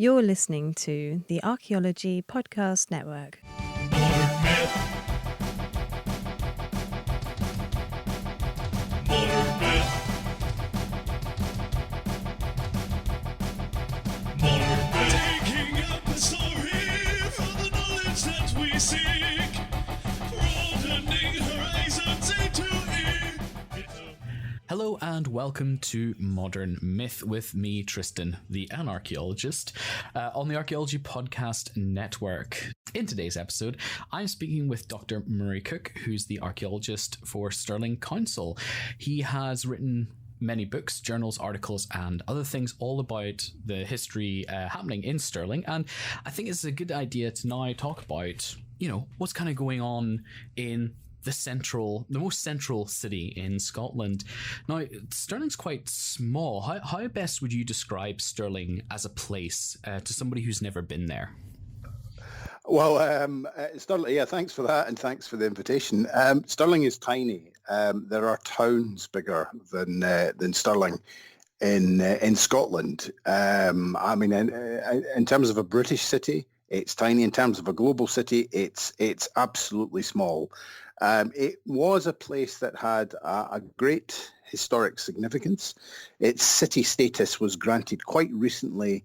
You're listening to the Archaeology Podcast Network. Modern myth. Modern myth. Modern myth. Taking up the story from the knowledge that we seek, broadening horizons into Hello and welcome to Modern Myth with me, Tristan, the Anarchaeologist, on the Archaeology Podcast Network. In today's episode, I'm speaking with Dr. Murray Cook, who's the archaeologist for Stirling Council. He has written many books, journals, articles, and other things all about the history happening in Stirling. And I think it's a good idea to now talk about, what's kind of going on in the most central city in Scotland. Now, Stirling's quite small. How best would you describe Stirling as a place to somebody who's never been there? Well, Stirling, thanks for that, and thanks for the invitation. Stirling is tiny. There are towns bigger than Stirling in Scotland. In terms of a British city, it's tiny. In terms of a global city, it's absolutely small. It was a place that had a great historic significance. Its city status was granted quite recently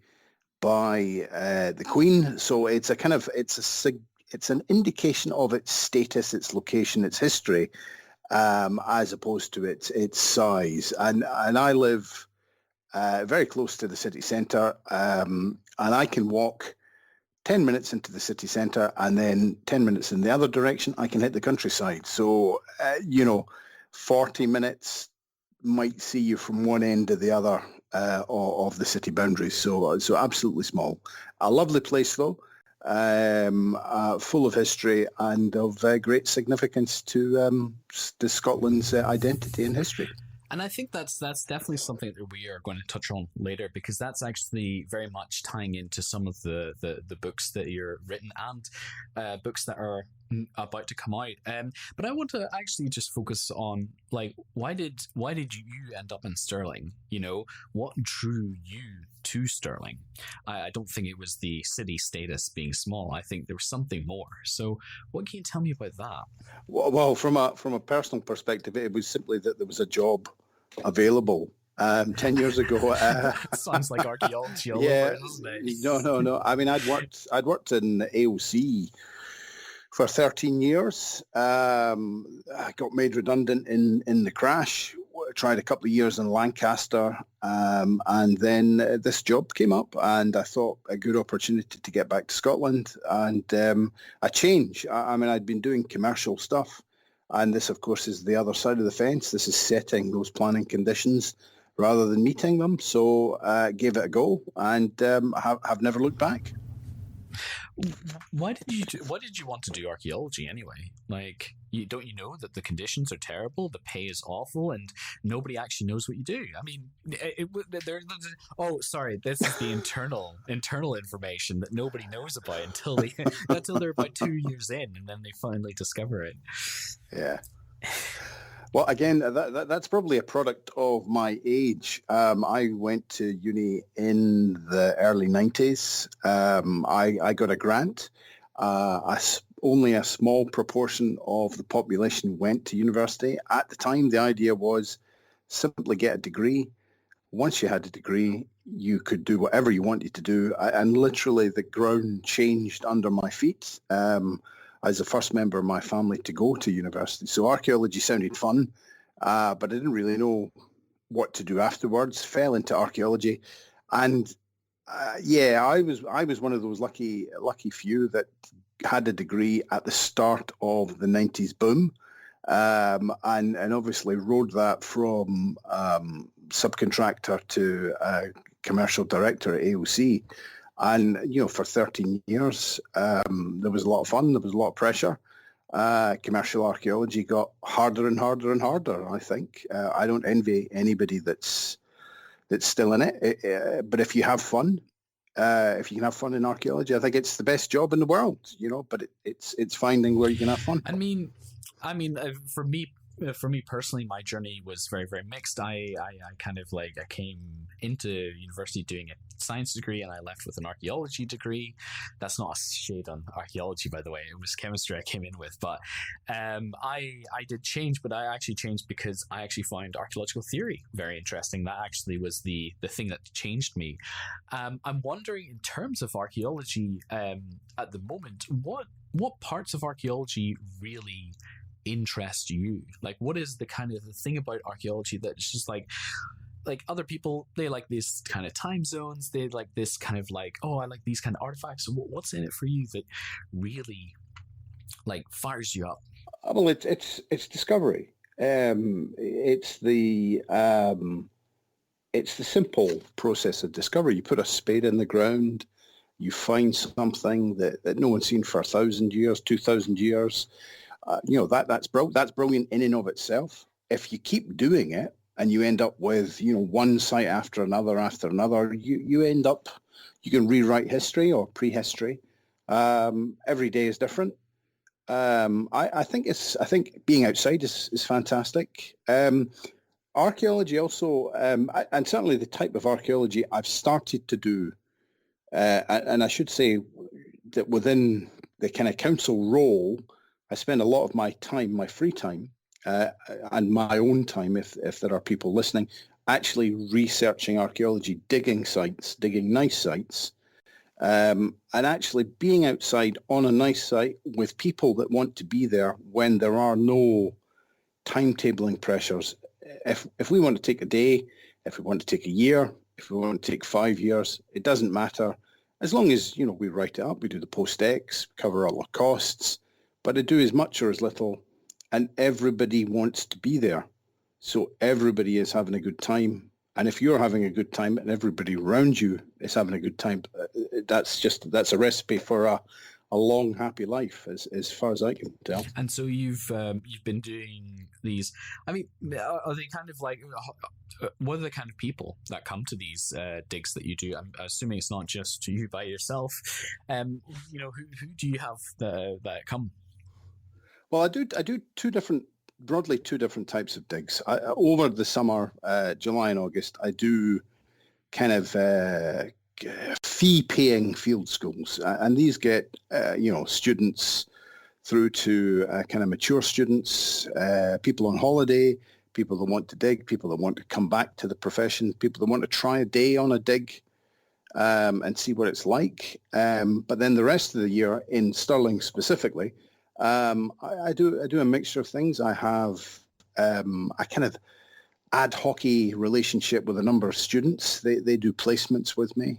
by the Queen, so it's an indication of its status, its location, its history, as opposed to its size. And I live very close to the city centre, and I can walk 10 minutes into the city centre, and then 10 minutes in the other direction, I can hit the countryside. So, 40 minutes might see you from one end to the other of the city boundaries. So absolutely small. A lovely place, though, full of history and of great significance to Scotland's identity and history. And I think that's definitely something that we are going to touch on later, because that's actually very much tying into some of the books that you're written and books that are about to come out. But I want to actually just focus on, why did you end up in Stirling? What drew you to Stirling? I don't think it was the city status being small. I think there was something more. So what can you tell me about that? Well, from a personal perspective, it was simply that there was a job available 10 years ago. Sounds like archaeology all over, doesn't it? No. I mean, I'd worked in AOC for 13 years. I got made redundant in the crash. Tried a couple of years in Lancaster, and then this job came up, and I thought a good opportunity to get back to Scotland and a change. I'd been doing commercial stuff, and this, of course, is the other side of the fence. This is setting those planning conditions rather than meeting them. So gave it a go, and have never looked back. Why did you want to do archaeology anyway? Don't you know that the conditions are terrible, the pay is awful, and nobody actually knows what you do? I mean, this is the internal information that nobody knows about until they're about 2 years in, and then they finally discover it. Yeah. Well, again, that's probably a product of my age. I went to uni in the early 90s. I got a grant. Only a small proportion of the population went to university. At the time, the idea was simply get a degree. Once you had a degree, you could do whatever you wanted to do. And literally the ground changed under my feet. As the first member of my family to go to university. So archaeology sounded fun, but I didn't really know what to do afterwards. Fell into archaeology, and I was one of those lucky few that had a degree at the start of the 90s boom, and obviously rode that from subcontractor to commercial director at AOC. And, for 13 years, there was a lot of fun. There was a lot of pressure. Commercial archaeology got harder and harder and harder, I think. I don't envy anybody that's still in it. But if you have fun, if you can have fun in archaeology, I think it's the best job in the world, but it's finding where you can have fun. I mean, for me for me personally, my journey was very, very mixed. I kind of like, I came into university doing a science degree and I left with an archaeology degree. That's not a shade on archaeology, by the way. It was chemistry I came in with. But I did change, but I actually changed because I actually find archaeological theory very interesting. That actually was the thing that changed me. I'm wondering, in terms of archaeology at the moment, what parts of archaeology really interest you? Like, what is the kind of the thing about archaeology that it's just like other people, they like this kind of time zones, they like this kind of like, oh, I like these kind of artifacts. So what's in it for you that really like fires you up? Well, it's discovery. It's the simple process of discovery. You put a spade in the ground, you find something that no one's seen for 1,000 years, 2,000 years. That's brilliant in and of itself. If you keep doing it and you end up with one site after another, you can rewrite history or prehistory. Every day is different. I think being outside is fantastic. Archaeology also, and certainly the type of archaeology I've started to do, and I should say that within the kind of council role, I spend a lot of my time, my free time, and my own time, if there are people listening, actually researching archaeology, digging sites, digging nice sites, and actually being outside on a nice site with people that want to be there when there are no timetabling pressures. If we want to take a day, if we want to take a year, if we want to take 5 years, it doesn't matter. As long as, we write it up, we do the post-ex, cover all our costs, but I do as much or as little, and everybody wants to be there. So everybody is having a good time. And if you're having a good time and everybody around you is having a good time, that's a recipe for a long, happy life, as far as I can tell. And so you've been doing these. I mean, are they kind of like, what are the kind of people that come to these digs that you do? I'm assuming it's not just you by yourself. Who do you have that come? Well, I do broadly two different types of digs. Over the summer, July and August, I do kind of fee-paying field schools, and these get students through to kind of mature students, people on holiday, people that want to dig, people that want to come back to the profession, people that want to try a day on a dig and see what it's like. But then the rest of the year in Stirling specifically, I do a mixture of things. I have a kind of ad hoc relationship with a number of students. They do placements with me.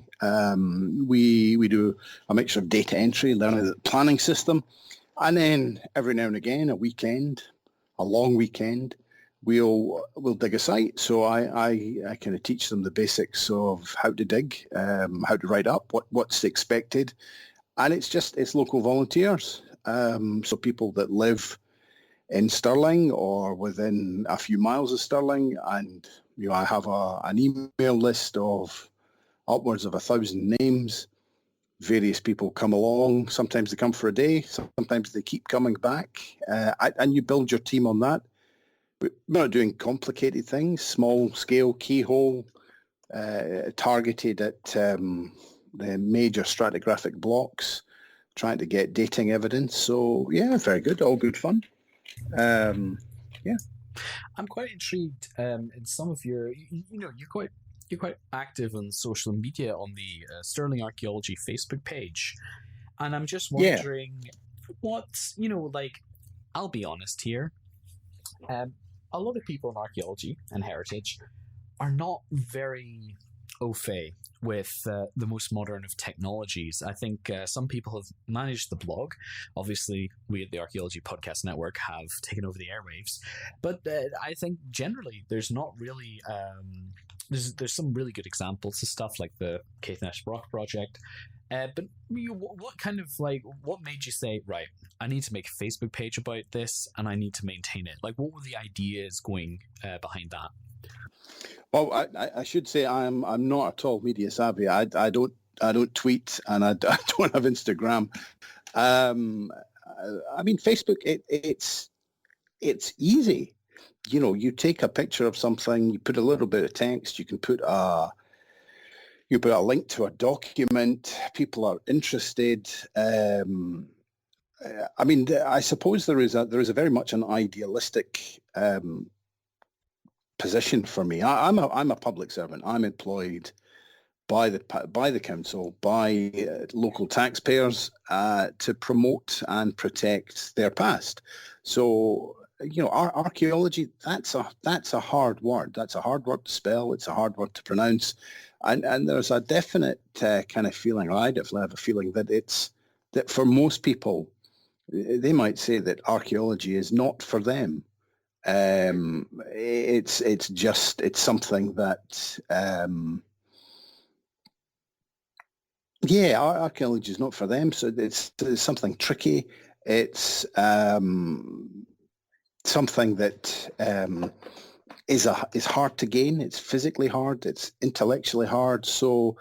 We do a mixture of data entry, learning the planning system, and then every now and again, a long weekend, we'll dig a site. So I kind of teach them the basics of how to dig, how to write up, what's expected, and it's local volunteers. So people that live in Stirling or within a few miles of Stirling, and I have an email list of upwards of 1,000 names. Various people come along. Sometimes they come for a day. Sometimes they keep coming back, and you build your team on that. We're not doing complicated things. Small scale keyhole, targeted at the major stratigraphic blocks, trying to get dating evidence. So yeah, very good. All good fun. Yeah. I'm quite intrigued in some of your, you're quite active on social media on the Stirling Archaeology Facebook page. And I'm just wondering I'll be honest here. A lot of people in archaeology and heritage are not very au fait with the most modern of technologies. I think some people have managed the blog. Obviously, we at the Archaeology Podcast Network have taken over the airwaves. But I think generally there's not really... there's some really good examples of stuff like the Caithness Rock Project. But what made you say, right, I need to make a Facebook page about this and I need to maintain it? Like, what were the ideas going behind that? Well, I should say I'm not at all media savvy. I don't tweet and I don't have Instagram. I mean, Facebook, it's easy. you take a picture of something, you put a little bit of text, you put a link to a document, people are interested. I mean, I suppose there is a very much an idealistic position for me. I'm a public servant. I'm employed by the council, by local taxpayers to promote and protect their past. So archaeology, that's a hard word. That's a hard word to spell. It's a hard word to pronounce, and there's a definite kind of feeling. I definitely have a feeling that for most people, they might say that archaeology is not for them. It's something that archaeology is not for them. So it's something tricky. It's something that is hard to gain. It's physically hard. It's intellectually hard. So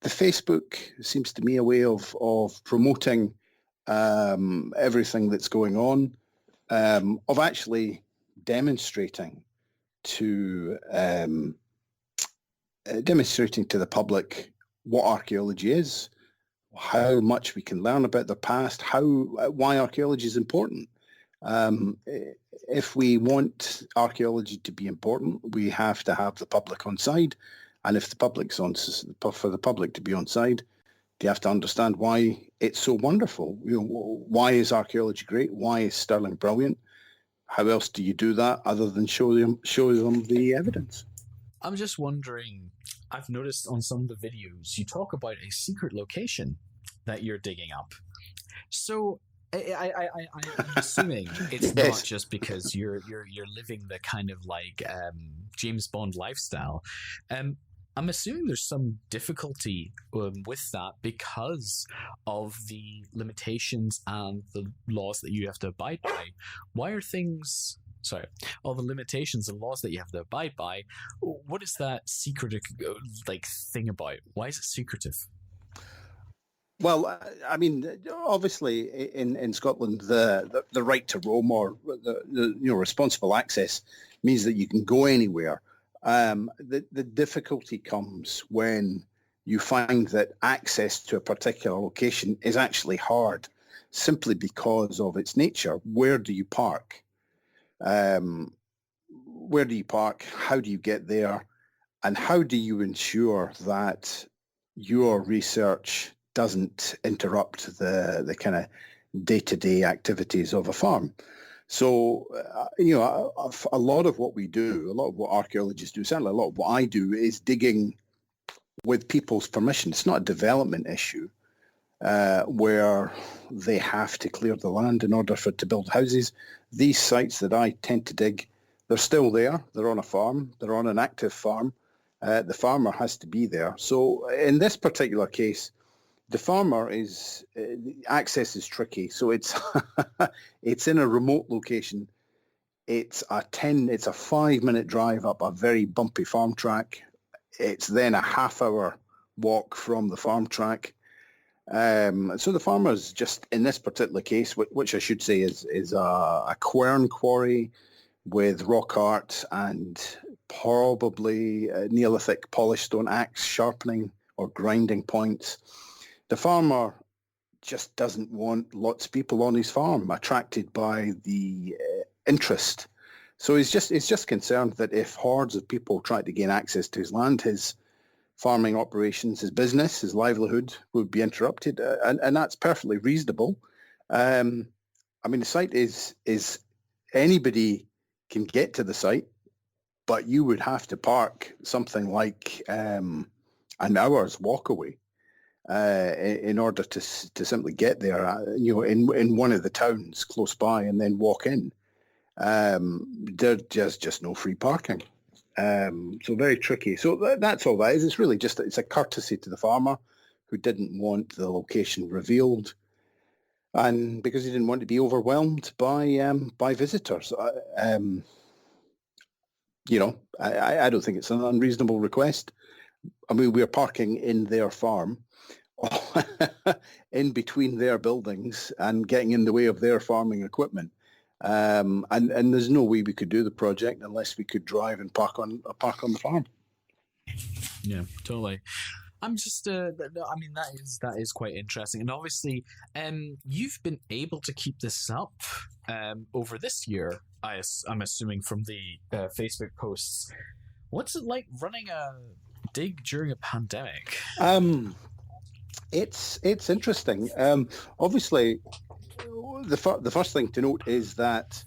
the Facebook seems to me a way of promoting everything that's going on, of actually demonstrating to the public what archaeology is, how much we can learn about the past, why archaeology is important. If we want archaeology to be important, we have to have the public on side, and if for the public to be on side, they have to understand why it's so wonderful. Why is archaeology great? Why is Stirling brilliant? How else do you do that other than show them the evidence? I'm just wondering, I've noticed on some of the videos, you talk about a secret location that you're digging up. So I'm assuming it's Yes. not just because you're living the kind of like James Bond lifestyle. I'm assuming there's some difficulty with that because of the limitations and the laws that you have to abide by. Why are all the limitations and laws that you have to abide by? What is that secretive thing about? Why is it secretive? Well, I mean, obviously, in Scotland, the right to roam or the responsible access means that you can go anywhere. The difficulty comes when you find that access to a particular location is actually hard, simply because of its nature. Where do you park? Where do you park? How do you get there? And how do you ensure that your research doesn't interrupt the kind of day-to-day activities of a farm? So, a lot of what we do, a lot of what archaeologists do, certainly a lot of what I do, is digging with people's permission. It's not a development issue where they have to clear the land in order for it to build houses. These sites that I tend to dig, they're still there. They're on a farm. They're on an active farm. The farmer has to be there. So in this particular case, the farmer access is tricky. So it's it's in a remote location. It's a 5-minute drive up a very bumpy farm track. It's then a half-hour walk from the farm track. So the farmer's just, in this particular case, which I should say is a quern quarry with rock art and probably Neolithic polished stone axe sharpening or grinding points. The farmer just doesn't want lots of people on his farm attracted by the interest. So he's just concerned that if hordes of people try to gain access to his land, his farming operations, his business, his livelihood would be interrupted, and that's perfectly reasonable. I mean, the site is anybody can get to the site, but you would have to park something like an hour's walk away in order to simply get there. In one of the towns close by, and then walk in. There's just no free parking. So very tricky. So that's all that is. It's really it's a courtesy to the farmer who didn't want the location revealed, and because he didn't want to be overwhelmed by visitors. I don't think it's an unreasonable request. I mean, we're parking in their farm, in between their buildings, and getting in the way of their farming equipment. And there's no way we could do the project unless we could drive and park on the farm. Yeah, totally. I'm just, I mean, that is quite interesting, and obviously, you've been able to keep this up, over this year. I'm assuming from the Facebook posts. What's it like running a dig during a pandemic? It's interesting. Obviously, the first thing to note is that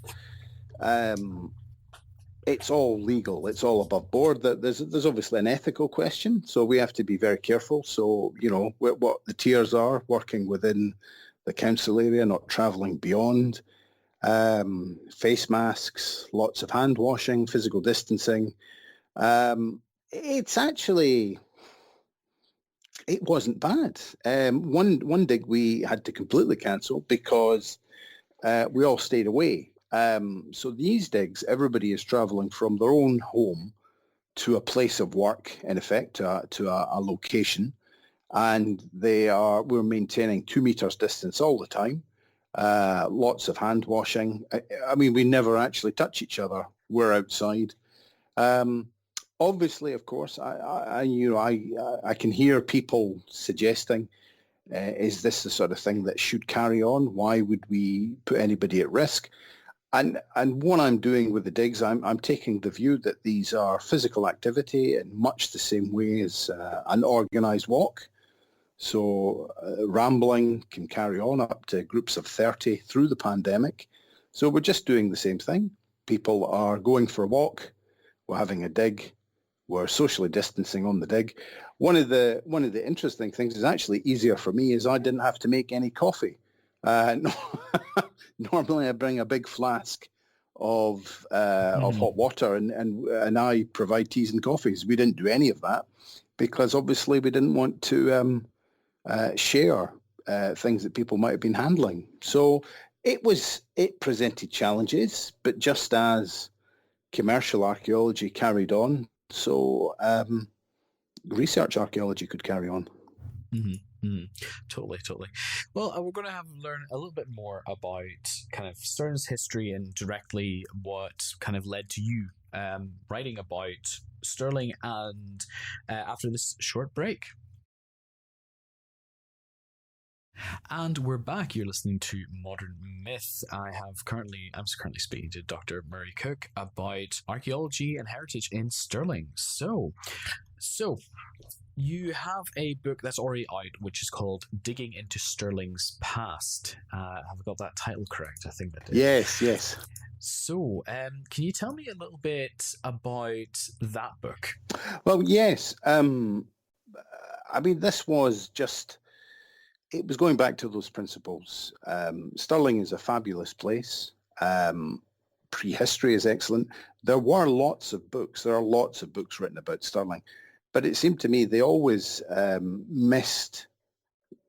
it's all legal. It's all above board. That there's obviously an ethical question, so we have to be very careful. So what the tiers are, working within the council area, not travelling beyond. Face masks, lots of hand washing, physical distancing. It's actually, it wasn't bad. One dig we had to completely cancel because we all stayed away. So these digs, everybody is traveling from their own home to a place of work, in effect, to a location, and we're maintaining 2 meters distance all the time. Lots of hand washing. I mean, we never actually touch each other. We're outside. Obviously, of course, I can hear people suggesting, is this the sort of thing that should carry on? Why would we put anybody at risk? And what I'm doing with the digs, I'm taking the view that these are physical activity in much the same way as an organised walk. So rambling can carry on up to groups of 30 through the pandemic. So we're just doing the same thing. People are going for a walk. We're having a dig. We're socially distancing on the dig. One of the interesting things is actually easier for me is I didn't have to make any coffee. Normally I bring a big flask of hot water and I provide teas and coffees. We didn't do any of that because obviously we didn't want to share things that people might have been handling. So it presented challenges, but just as commercial archaeology carried on, so research archaeology could carry on. Mm-hmm. Mm, totally. Well, we're going to learn a little bit more about kind of Stirling's history and directly what kind of led to you writing about Stirling, and after this short break. And we're back. You're listening to Modern Myth. I'm currently speaking to Dr. Murray Cook about archaeology and heritage in Stirling. So you have a book that's already out, which is called Digging into Stirling's Past. Have I got that title correct? I think that is. Yes. So, can you tell me a little bit about that book? Well, yes. I mean, this was just... It was going back to those principles. Stirling is a fabulous place. Prehistory is excellent. There are lots of books written about Stirling, but it seemed to me they always missed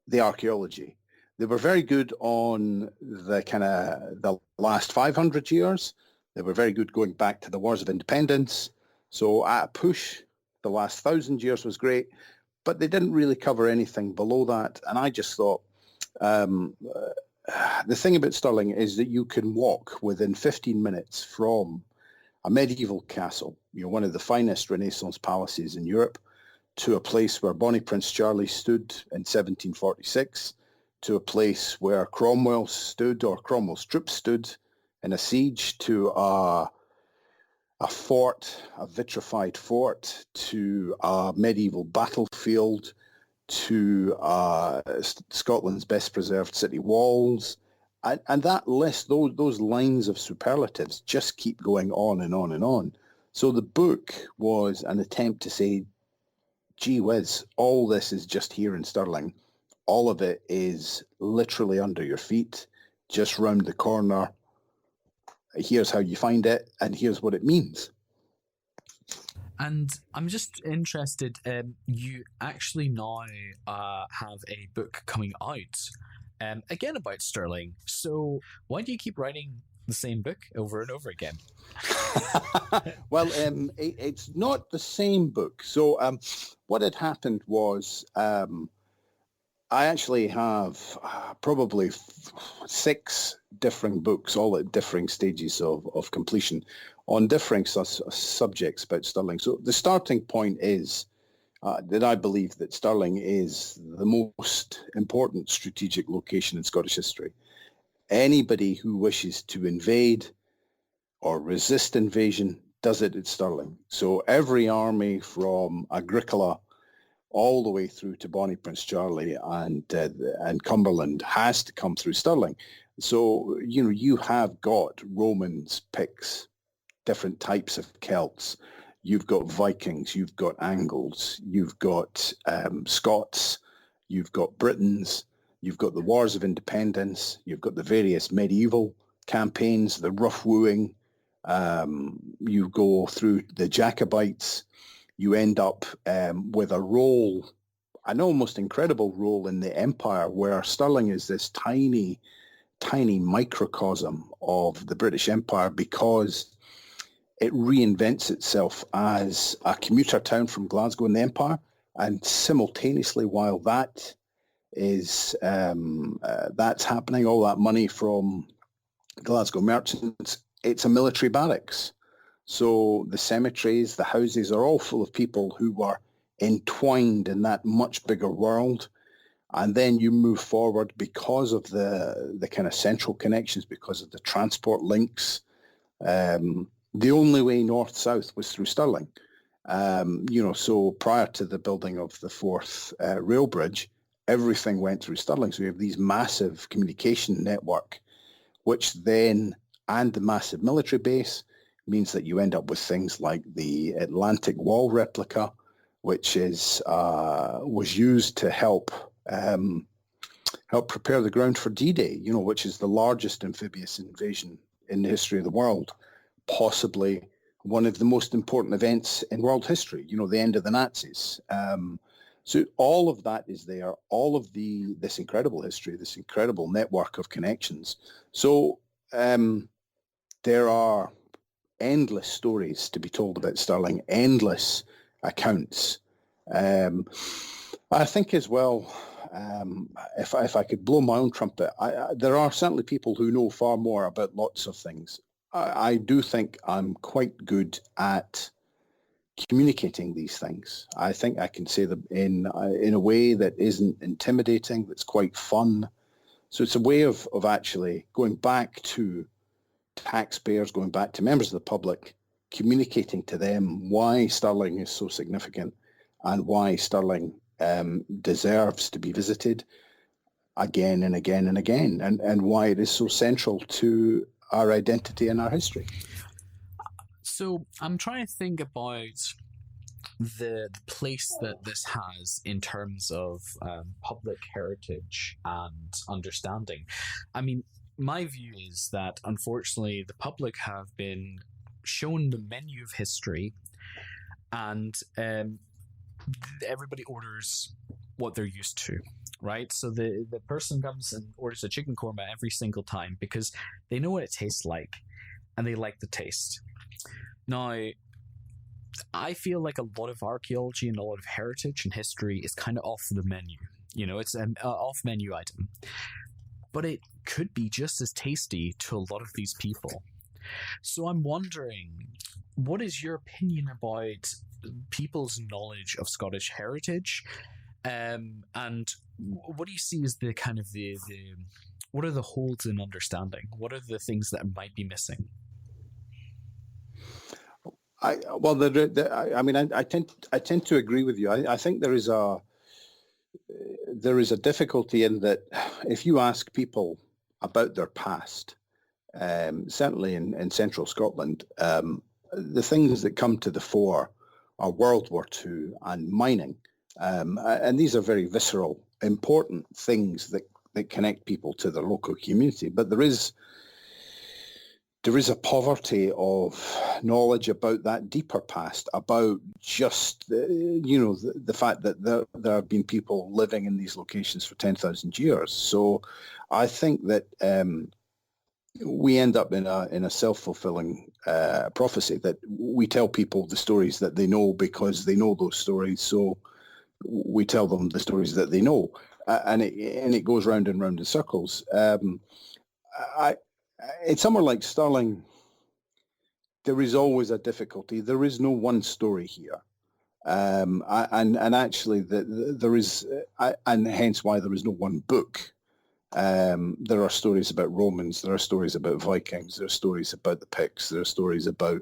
the archaeology. They were very good on the last 500 years. They were very good going back to the Wars of Independence. So at a push, the last 1,000 years was great, but they didn't really cover anything below that. And I just thought, the thing about Stirling is that you can walk within 15 minutes from a medieval castle, one of the finest Renaissance palaces in Europe, to a place where Bonnie Prince Charlie stood in 1746, to a place where Cromwell stood, or Cromwell's troops stood in a siege, to a fort, a vitrified fort, to a medieval battlefield, to Scotland's best preserved city walls. And that list, those lines of superlatives just keep going on and on and on. So the book was an attempt to say, gee whiz, all this is just here in Stirling. All of it is literally under your feet, just round the corner. Here's how you find it, and here's what it means. And I'm just interested, you actually now have a book coming out, again about Stirling. So why do you keep writing the same book over and over again? Well, it's not the same book. So what had happened was I actually have probably 6 different books, all at differing stages of completion, on differing subjects about Stirling. So the starting point is that I believe that Stirling is the most important strategic location in Scottish history. Anybody who wishes to invade or resist invasion does it at Stirling. So every army from Agricola all the way through to Bonnie Prince Charlie and Cumberland has to come through Stirling. So, you have got Romans, Picts, different types of Celts. You've got Vikings, you've got Angles, you've got Scots, you've got Britons, you've got the Wars of Independence, you've got the various medieval campaigns, the rough wooing, you go through the Jacobites, you end up with a role, an almost incredible role in the empire, where Stirling is this tiny, tiny microcosm of the British Empire, because it reinvents itself as a commuter town from Glasgow in the empire. And simultaneously, while that is that's happening, all that money from Glasgow merchants, it's a military barracks. So the cemeteries, the houses are all full of people who were entwined in that much bigger world. And then you move forward because of the kind of central connections, because of the transport links. The only way north-south was through Stirling. So prior to the building of the fourth rail bridge, everything went through Stirling. So we have these massive communication network, which then, and the massive military base, means that you end up with things like the Atlantic Wall replica, which was used to help prepare the ground for D-Day, which is the largest amphibious invasion in the history of the world, possibly one of the most important events in world history, the end of the Nazis. So all of that is there, all of this incredible history, this incredible network of connections. So there are endless stories to be told about Stirling, endless accounts. I think as well, if I could blow my own trumpet, there are certainly people who know far more about lots of things. I do think I'm quite good at communicating these things. I think I can say them in a way that isn't intimidating, that's quite fun. So it's a way of actually going back to taxpayers, going back to members of the public, communicating to them why Stirling is so significant and why Stirling deserves to be visited again and again and again, and why it is so central to our identity and our history. So I'm trying to think about the place that this has in terms of public heritage and understanding. I mean, my view is that unfortunately the public have been shown the menu of history, and everybody orders what they're used to, right? So the person comes and orders a chicken korma every single time because they know what it tastes like and they like the taste. Now, I feel like a lot of archaeology and a lot of heritage and history is kind of off the menu. It's an off-menu item. But it could be just as tasty to a lot of these people. So I'm wondering, what is your opinion about people's knowledge of Scottish heritage? And what do you see as the kind of the what are the holes in understanding? What are the things that might be missing? I tend to agree with you. I think there is a difficulty in that if you ask people about their past, certainly in central Scotland, the things that come to the fore are World War II and mining. And these are very visceral, important things that connect people to their local community. But there is a poverty of knowledge about that deeper past, about just the fact that there have been people living in these locations for 10,000 years. So I think that we end up in a self-fulfilling prophecy that we tell people the stories that they know because they know those stories. So we tell them the stories that they know. and it goes round and round in circles. I, in somewhere like Stirling, there is always a difficulty. There is no one story here. And actually, there is, and hence why there is no one book. There are stories about Romans, there are stories about Vikings, there are stories about the Picts, there are stories about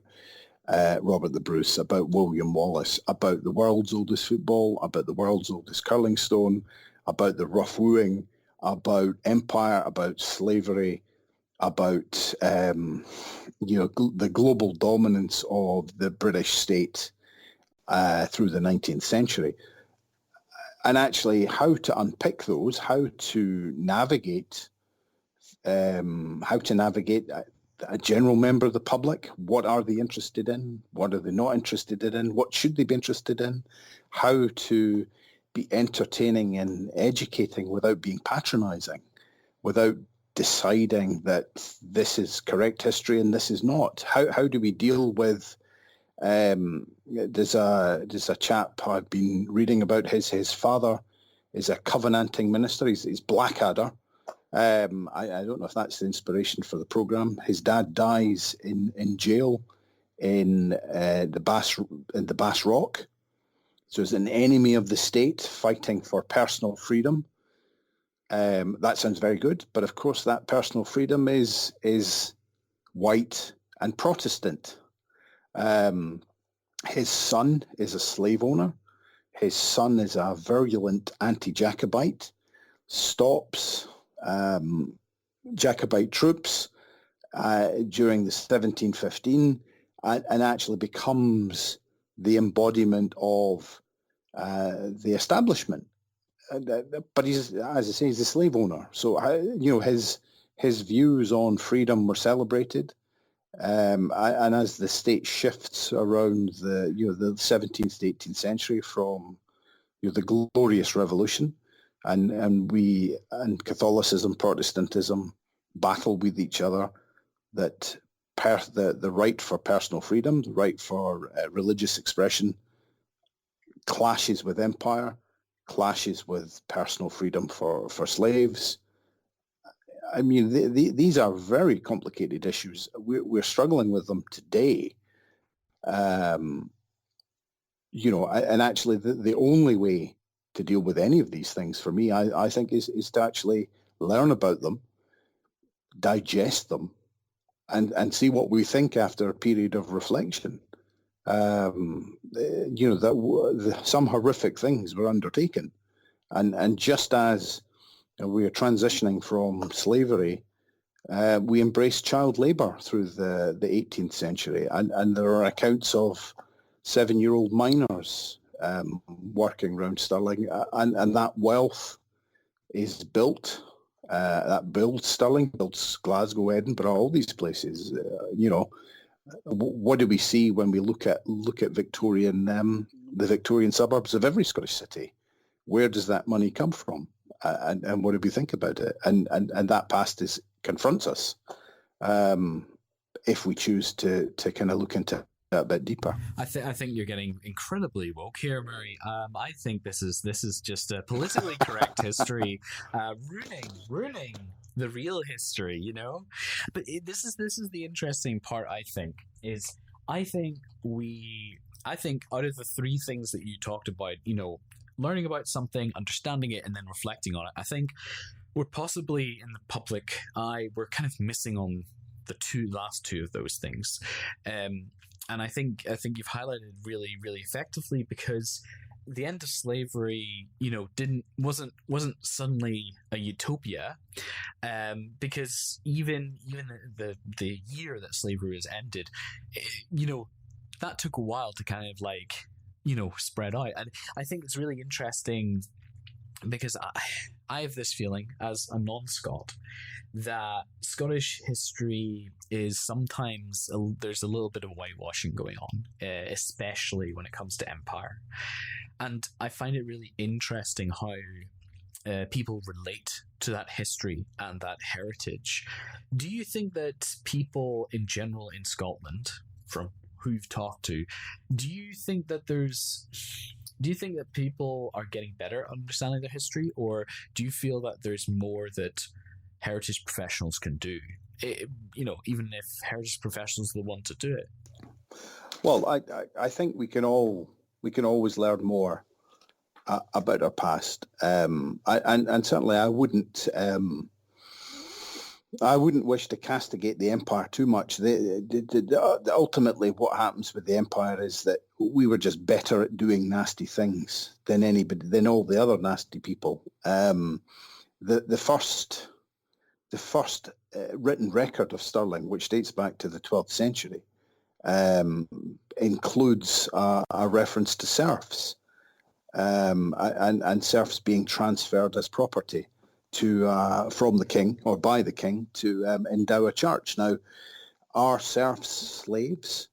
Robert the Bruce, about William Wallace, about the world's oldest football, about the world's oldest curling stone, about the rough wooing, about empire, about slavery, about the global dominance of the British state through the 19th century. And actually how to unpick those, how to navigate a general member of the public. What are they interested in? What are they not interested in? What should they be interested in? How to be entertaining and educating without being patronizing, without deciding that this is correct history and this is not. How do we deal with there's a chap I've been reading about. His father is a covenanting minister. He's Blackadder. I don't know if that's the inspiration for the program. His dad dies in jail in the Bass Rock. So he's an enemy of the state fighting for personal freedom. That sounds very good, but of course that personal freedom is white and Protestant. His son is a slave owner. His son is a virulent anti-Jacobite, stops Jacobite troops during the 1715 and actually becomes the embodiment of the establishment. But he's, as I say, he's a slave owner. So, his views on freedom were celebrated. And as the state shifts around the 17th to 18th century from the Glorious Revolution, and Catholicism, Protestantism battle with each other, that the right for personal freedom, the right for religious expression, clashes with empire, clashes with personal freedom for slaves. I mean, these are very complicated issues. We're struggling with them today. And actually the only way to deal with any of these things for me, I think, is to actually learn about them, digest them, and see what we think after a period of reflection. Some horrific things were undertaken. And just as we are transitioning from slavery, we embraced child labor through the 18th century. And there are accounts of 7-year-old miners working around Stirling. And that wealth is built. That builds Stirling, builds Glasgow, Edinburgh, all these places. What do we see when we look at Victorian, the Victorian suburbs of every Scottish city? Where does that money come from? And what do we think about it? And that past confronts us if we choose to kind of look into it a bit deeper. I think you're getting incredibly woke here, Murray. I think this is just a politically correct history, ruining the real history, But this is the interesting part. I think out of the three things that you talked about, learning about something, understanding it, and then reflecting on it, I think we're possibly in the public eye, we're kind of missing on the last two of those things. And I think you've highlighted really, really effectively, because the end of slavery, wasn't suddenly a utopia, because even the year that slavery was ended, that took a while to kind of spread out. And I think it's really interesting because I have this feeling as a non-Scot that Scottish history is sometimes there's a little bit of whitewashing going on, especially when it comes to empire. And I find it really interesting how people relate to that history and that heritage. Do you think that people in general in Scotland, from who you've talked to, do you think that there's do you think that people are getting better at understanding their history, or do you feel that there's more that heritage professionals can do? Even if heritage professionals are the one to do it. Well, I think we can always learn more about our past, and certainly I wouldn't wish to castigate the empire too much. Ultimately, what happens with the empire is that we were just better at doing nasty things than all the other nasty people. The first written record of Stirling, which dates back to the 12th century, includes a reference to serfs, and serfs being transferred as property from the king or by the king to endow a church. Now, are serfs slaves?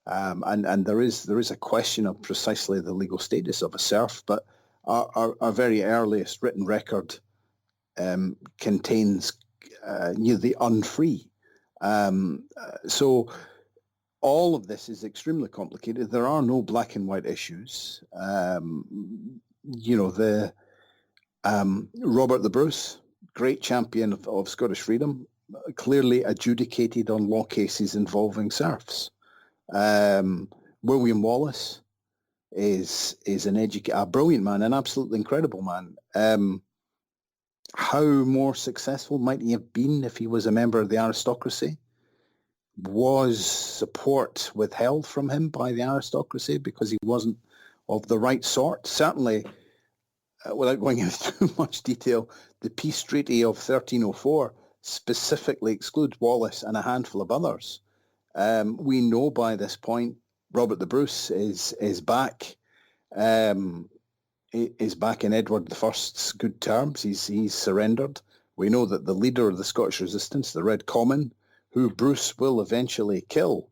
And there is a question of precisely the legal status of a serf, but our very earliest written record contains the unfree. So all of this is extremely complicated. There are no black and white issues. Robert the Bruce, great champion of Scottish freedom, clearly adjudicated on law cases involving serfs. William Wallace is a brilliant man, an absolutely incredible man. How more successful might he have been if he was a member of the aristocracy? Was support withheld from him by the aristocracy because he wasn't of the right sort? Certainly, without going into too much detail, the Peace Treaty of 1304 specifically excludes Wallace and a handful of others. We know by this point Robert the Bruce is back. Is back in Edward I's good terms. He's surrendered. We know that the leader of the Scottish resistance, the Red Comyn, who Bruce will eventually kill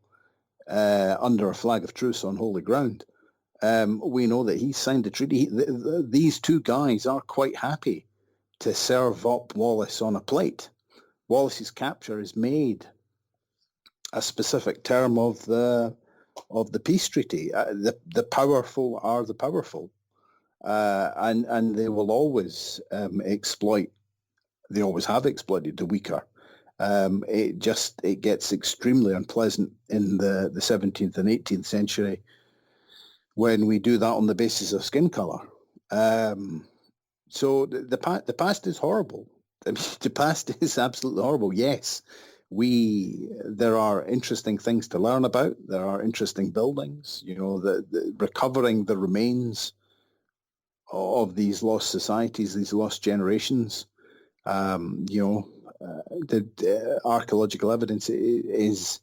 under a flag of truce on holy ground, we know that he signed the treaty. These two guys are quite happy to serve up Wallace on a plate. Wallace's capture is made a specific term of the peace treaty. The powerful are the powerful. And they will always exploit. They always have exploited the weaker. It gets extremely unpleasant in the 17th and 18th century when we do that on the basis of skin color. So the past is horrible. I mean, the past is absolutely horrible. Yes, there are interesting things to learn about. There are interesting buildings. The recovering the remains of these lost societies, these lost generations. The archaeological evidence is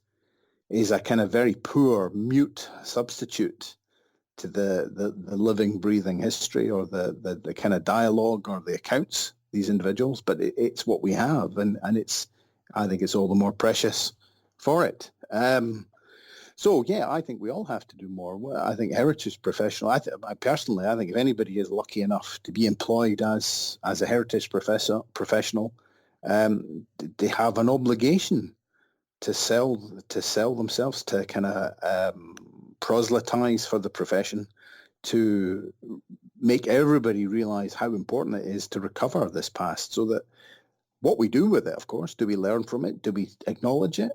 a kind of very poor, mute substitute to the living, breathing history or the kind of dialogue or the accounts, these individuals. But it's what we have, and I think it's all the more precious for it. So yeah, I think we all have to do more. I think heritage professional. I think if anybody is lucky enough to be employed as a heritage professional, they have an obligation to sell themselves, to kind of proselytize for the profession, to make everybody realize how important it is to recover this past, so that what we do with it, of course, do we learn from it? Do we acknowledge it?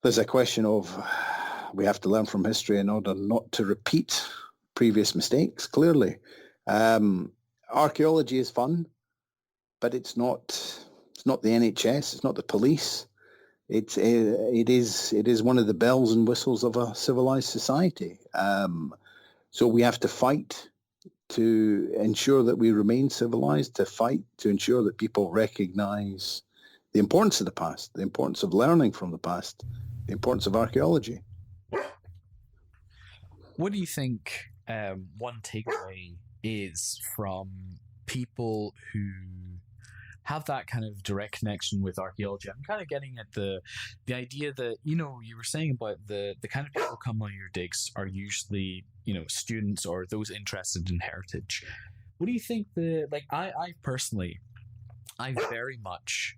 There's a question of we have to learn from history in order not to repeat previous mistakes, clearly. Archaeology is fun, but it's not the NHS, it's not the police. It is one of the bells and whistles of a civilized society. So we have to fight to ensure that we remain civilized, to fight to ensure that people recognize the importance of the past, the importance of learning from the past, the importance of archaeology. What do you think one takeaway is from people who have that kind of direct connection with archaeology? I'm kind of getting at the idea that, you were saying about the kind of people who come on your digs are usually, students or those interested in heritage. What do you think I personally very much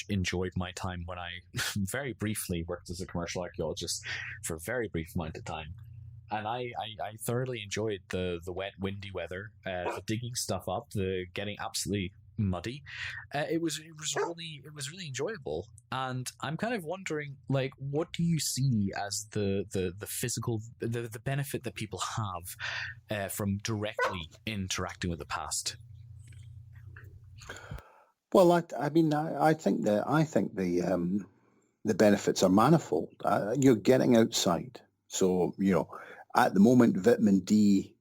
enjoyed my time when I very briefly worked as a commercial archaeologist for a very brief amount of time. and I thoroughly enjoyed the wet, windy weather, the digging stuff up, the getting absolutely muddy. It was really enjoyable, and I'm kind of wondering, like, what do you see as the physical the benefit that people have from directly interacting with the past? Well, I mean, I think the benefits are manifold. You're getting outside, so at the moment, vitamin D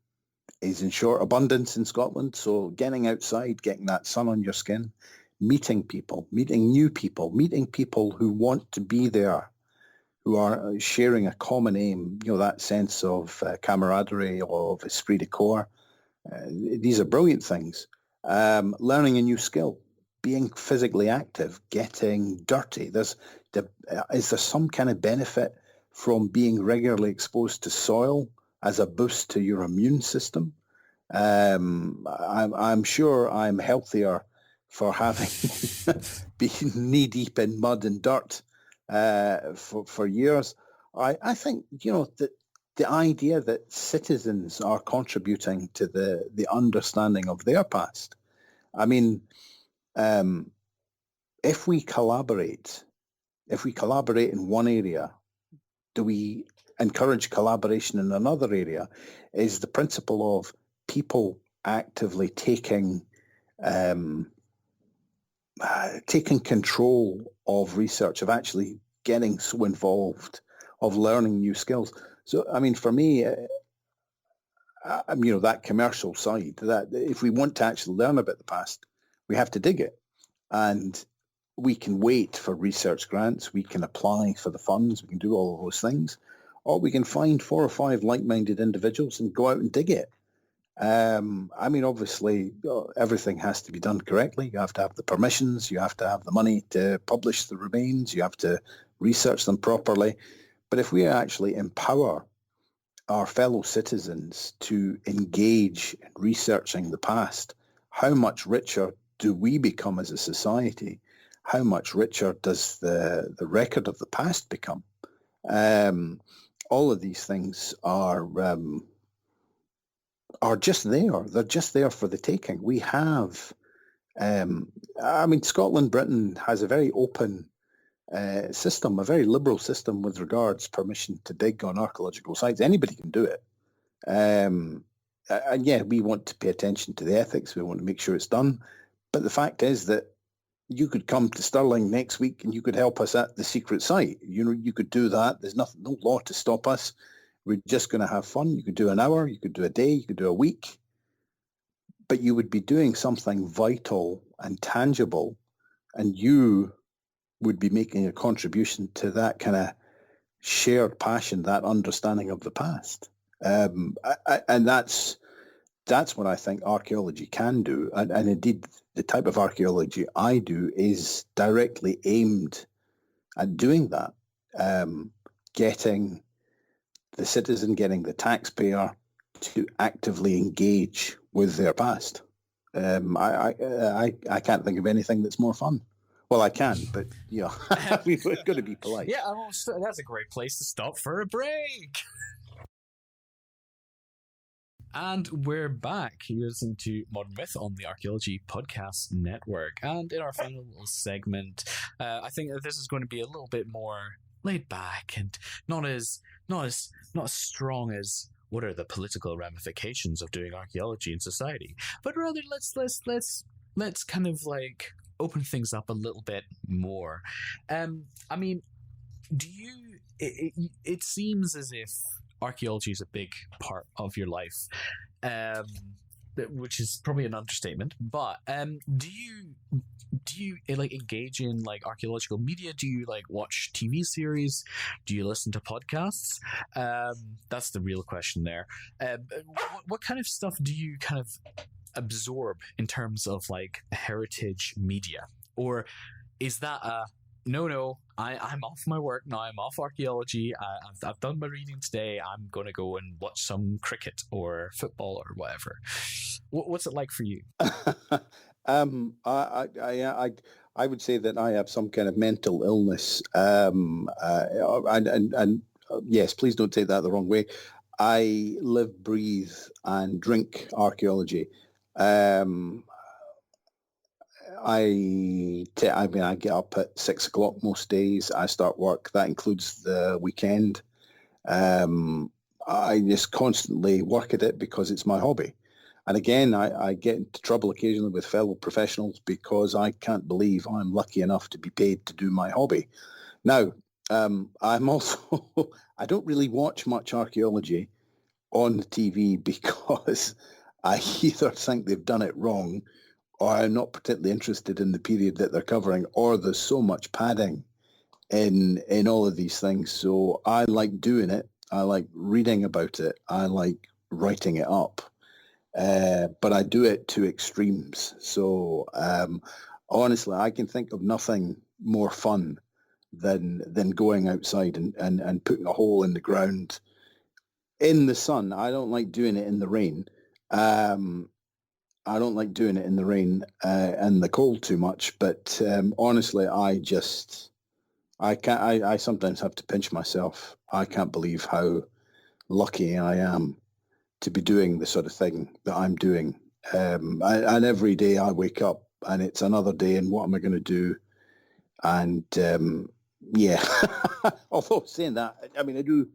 is in short abundance in Scotland. So getting outside, getting that sun on your skin, meeting people, meeting new people, meeting people who want to be there, who are sharing a common aim. That sense of camaraderie, of esprit de corps. These are brilliant things. Learning a new skill, being physically active, getting dirty. Is there some kind of benefit from being regularly exposed to soil as a boost to your immune system? I'm sure I'm healthier for having been knee deep in mud and dirt for years. I think that the idea that citizens are contributing to the understanding of their past. I mean, if we collaborate in one area, do we encourage collaboration in another area? Is the principle of people actively taking control of research, of actually getting so involved, of learning new skills. So, I mean, for me, that commercial side, that if we want to actually learn about the past, we have to dig it. And we can wait for research grants, we can apply for the funds, we can do all of those things, or we can find 4 or 5 like-minded individuals and go out and dig it. I mean, obviously, everything has to be done correctly. You have to have the permissions, you have to have the money to publish the remains, you have to research them properly. But if we actually empower our fellow citizens to engage in researching the past, how much richer do we become as a society? How much richer does the record of the past become? All of these things are just there. They're just there for the taking. We have, I mean, Scotland, Britain has a very open system, a very liberal system with regards permission to dig on archaeological sites. Anybody can do it. And yeah, we want to pay attention to the ethics. We want to make sure it's done. But the fact is that you could come to Stirling next week and you could help us at the secret site. You could do that. There's no law to stop us. We're just going to have fun. You could do an hour, you could do a day, you could do a week, but you would be doing something vital and tangible, and you would be making a contribution to that kind of shared passion, that understanding of the past. And that's what I think archaeology can do. And indeed, the type of archaeology I do is directly aimed at doing that, getting the citizen, getting the taxpayer to actively engage with their past. I can't think of anything that's more fun. Well, I can, but we've got to be polite. Yeah, that's a great place to stop for a break. And we're back. You're listening to Modern Myth on the Archaeology Podcast Network. And in our final little segment, I think that this is going to be a little bit more laid back and not as strong as what are the political ramifications of doing archaeology in society, but rather let's kind of like open things up a little bit more. I mean, do you? It seems as if archaeology is a big part of your life, which is probably an understatement. But do you like engage in like archaeological media? Do you like watch TV series? Do you listen to podcasts? That's the real question there. What kind of stuff do you kind of absorb in terms of like heritage media? Or is that no, I'm off my work now, I'm off archaeology, I've done my reading today, I'm going to go and watch some cricket or football or whatever? What's it like for you? I would say that I have some kind of mental illness, and yes, please don't take that the wrong way. I live, breathe, and drink archaeology. Um, I get up at 6 o'clock most days. I start work. That includes the weekend. Um, I just constantly work at it because it's my hobby. And again, I get into trouble occasionally with fellow professionals because I can't believe I'm lucky enough to be paid to do my hobby. Now, I'm also, I don't really watch much archaeology on the TV because I either think they've done it wrong or I'm not particularly interested in the period that they're covering, or there's so much padding in all of these things. So I like doing it. I like reading about it. I like writing it up. But I do it to extremes. So honestly, I can think of nothing more fun than going outside and putting a hole in the ground in the sun. I don't like doing it in the rain. Um, I don't like doing it in the rain and the cold too much. But honestly, I can't. I sometimes have to pinch myself. I can't believe how lucky I am to be doing the sort of thing that I'm doing. And every day I wake up and it's another day, and what am I going to do? And yeah, although saying that, I mean, I do,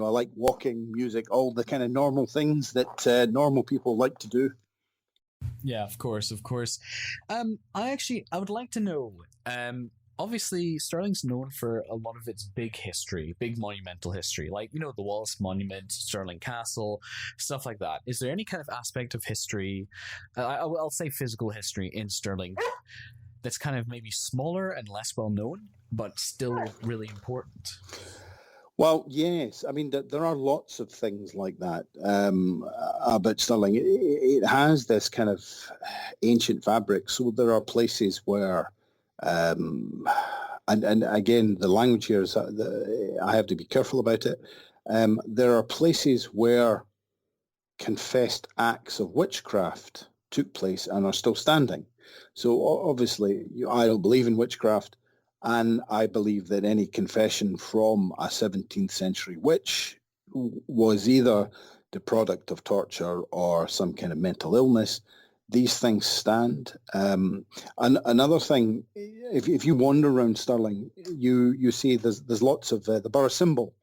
I like walking, music, all the kind of normal things that normal people like to do. Yeah, of course, of course. I would like to know. Obviously, Stirling's known for a lot of its big history, big monumental history, like the Wallace Monument, Stirling Castle, stuff like that. Is there any kind of aspect of history, I'll say physical history in Stirling, that's kind of maybe smaller and less well known, but still really important? Well, yes. I mean, there are lots of things like that about Stirling. It has this kind of ancient fabric. So there are places where, um, and again, the language here is, I have to be careful about it. There are places where confessed acts of witchcraft took place and are still standing. So obviously, I don't believe in witchcraft. And I believe that any confession from a 17th century witch was either the product of torture or some kind of mental illness. These things stand. And another thing, if you wander around Stirling, you see there's lots of the borough symbol,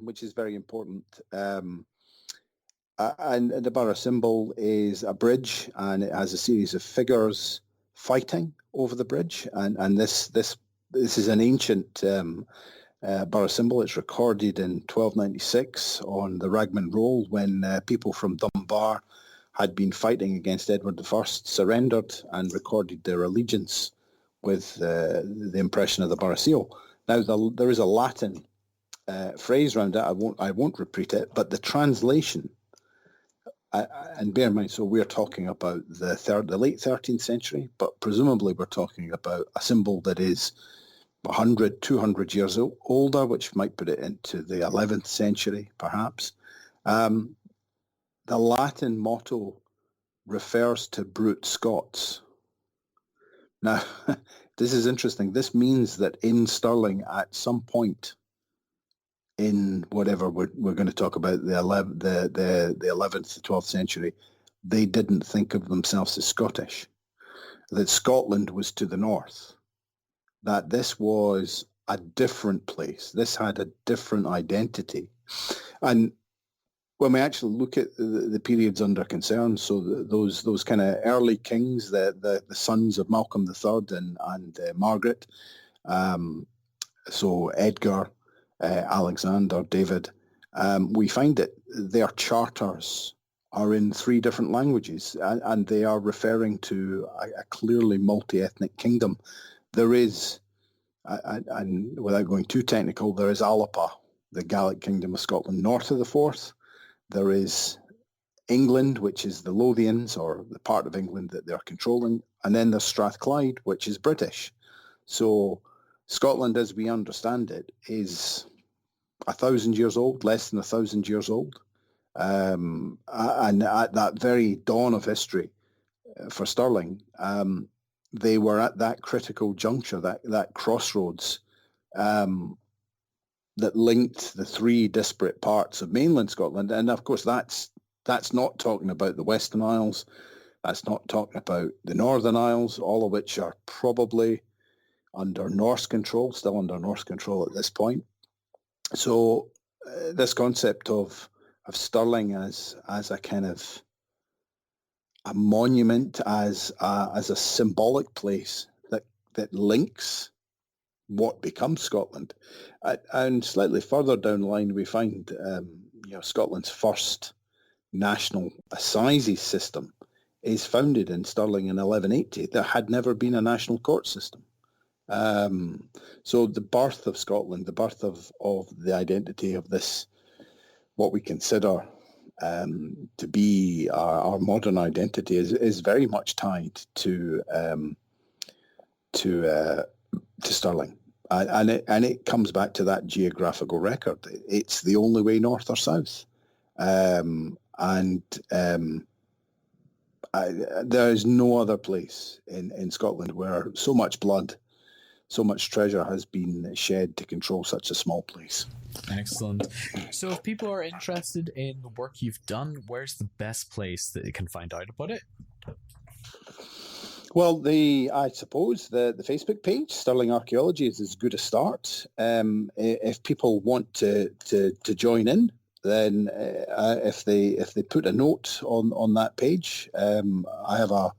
which is very important. And the borough symbol is a bridge, and it has a series of figures fighting over the bridge. And this is an ancient borough symbol. It's recorded in 1296 on the Ragman Roll when people from Dunbar had been fighting against Edward I, surrendered and recorded their allegiance with the impression of the borough seal. Now there is a Latin phrase around it. I won't repeat it, but the translation. And bear in mind, so we're talking about the late 13th century, but presumably we're talking about a symbol that is 100, 200 years older, which might put it into the 11th century, perhaps. The Latin motto refers to brute Scots. Now, this is interesting. This means that in Stirling, at some point in whatever we're going to talk about, the 11th, the 12th century, they didn't think of themselves as Scottish, that Scotland was to the north, that this was a different place. This had a different identity. And when we actually look at the periods under concern, so those kind of early kings, the sons of Malcolm III and Margaret, so Edgar, Alexander, David, we find that their charters are in 3 different languages, and they are referring to a clearly multi-ethnic kingdom. There is, and without going too technical, there is Alapa, the Gaelic kingdom of Scotland, north of the Forth. There is England, which is the Lothians, or the part of England that they're controlling. And then there's Strathclyde, which is British. So Scotland, as we understand it, is 1,000 years old, less than 1,000 years old. And at that very dawn of history for Stirling, they were at that critical juncture, that crossroads. that linked the three disparate parts of mainland Scotland. And of course, that's not talking about the Western Isles. That's not talking about the Northern Isles, all of which are probably under Norse control, still under Norse control at this point. So this concept of Stirling as a kind of a monument, as a symbolic place that links what becomes Scotland. And slightly further down the line, we find Scotland's first national assizes system is founded in Stirling in 1180. There had never been a national court system. So the birth of Scotland, the birth of the identity of this, what we consider to be our modern identity, is very much tied to Stirling, and it comes back to that geographical record. It's the only way north or south, there is no other place in Scotland where so much blood, so much treasure has been shed to control such a small place. Excellent. So if people are interested in the work you've done, where's the best place that they can find out about it? Well, I suppose the Facebook page, Stirling Archaeology, is as good a start. If people want to join in, then if they put a note on that page, I have a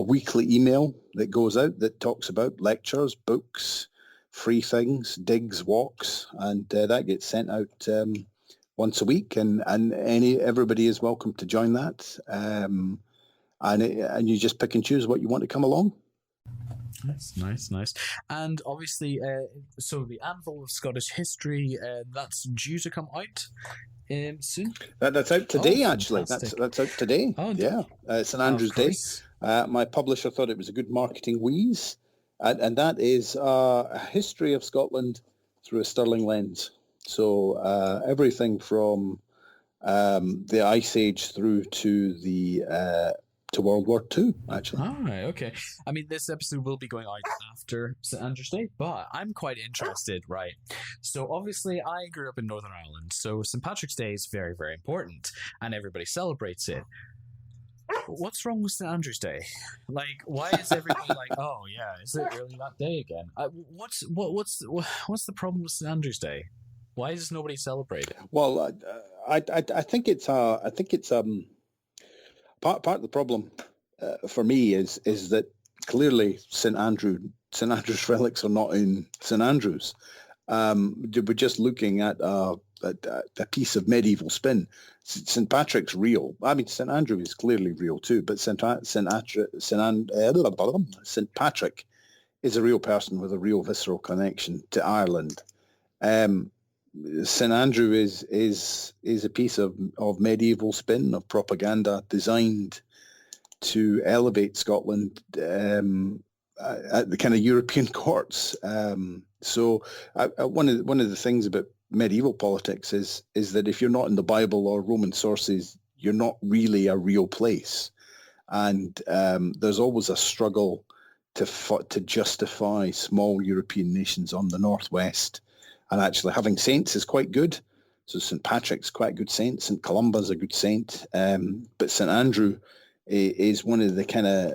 weekly email that goes out that talks about lectures, books, free things, digs, walks, and that gets sent out once a week, and everybody is welcome to join that. And you just pick and choose what you want to come along. Nice. And obviously, so the Anvil of Scottish History, that's due to come out soon? That's out today, actually. Fantastic. That's out today. Oh, yeah. St Andrew's Day. My publisher thought it was a good marketing wheeze. And that is a history of Scotland through a Stirling lens. So everything from the Ice Age through to World War II, actually. All right, okay. I mean, this episode will be going out after St Andrew's Day, but I'm quite interested, right? So obviously, I grew up in Northern Ireland, so St Patrick's Day is very, very important, and everybody celebrates it. What's wrong with St Andrew's Day? Like, why is everybody like, oh yeah, is it really that day again? What's the problem with St Andrew's Day? Why does nobody celebrate it? Well, I think it's part of the problem for me is that clearly St Andrew's relics are not in St Andrews. We're just looking at a piece of medieval spin. St Patrick's real. I mean, St Andrew is clearly real too, but St Patrick is a real person with a real visceral connection to Ireland. St Andrew is a piece of medieval spin, of propaganda designed to elevate Scotland at the kind of European courts. So one of the things about medieval politics is that if you're not in the Bible or Roman sources, you're not really a real place, and there's always a struggle to justify small European nations on the northwest. And actually having saints is quite good. So St Patrick's quite a good saint. St Columba's a good saint. But St Andrew is one of the kind of,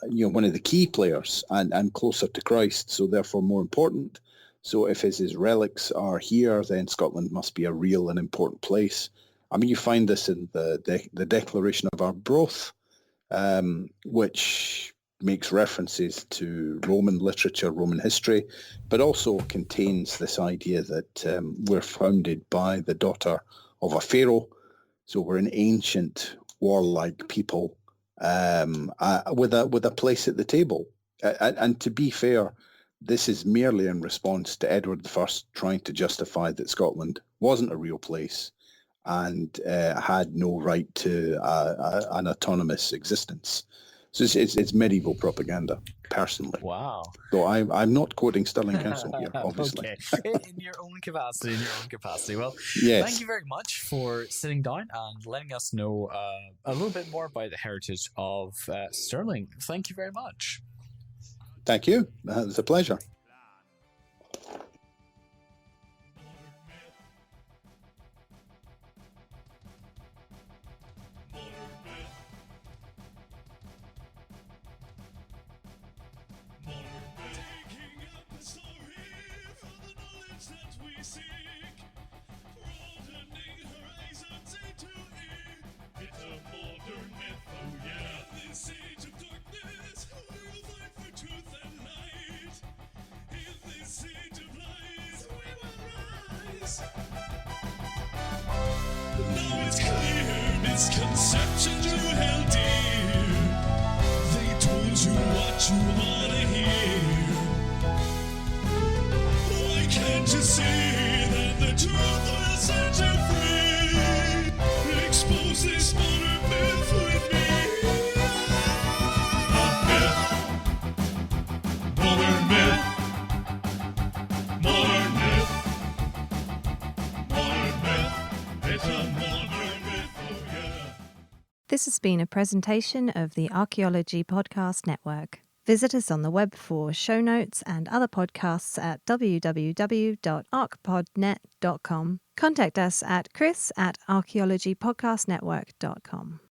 one of the key players and closer to Christ, so therefore more important. So if his relics are here, then Scotland must be a real and important place. I mean, you find this in the Declaration of Arbroath, which makes references to Roman literature, Roman history, but also contains this idea that we're founded by the daughter of a pharaoh. So we're an ancient warlike people with a place at the table. And to be fair, this is merely in response to Edward I trying to justify that Scotland wasn't a real place and had no right to an autonomous existence. So it's medieval propaganda, personally. Wow. So I'm not quoting Stirling Council here, obviously. Okay. In your own capacity. Well, yes. Thank you very much for sitting down and letting us know a little bit more about the heritage of Stirling. Thank you very much. Thank you. It was a pleasure. we seek, broadening horizons A to E. It's a modern myth, oh yeah. In this age of darkness, we'll fight for truth and light. In this age of lies, we will rise. Now it's clear, misconceptions you held dear. They told you what you wanna hear. Why can't you see that the truth will set you free? Expose this modern myth with me. A myth. Modern myth. Modern myth. Modern myth. It's a modern myth, oh yeah. This has been a presentation of the Archaeology Podcast Network. Visit us on the web for show notes and other podcasts at www.archpodnet.com. Contact us at chris@archaeologypodcastnetwork.com.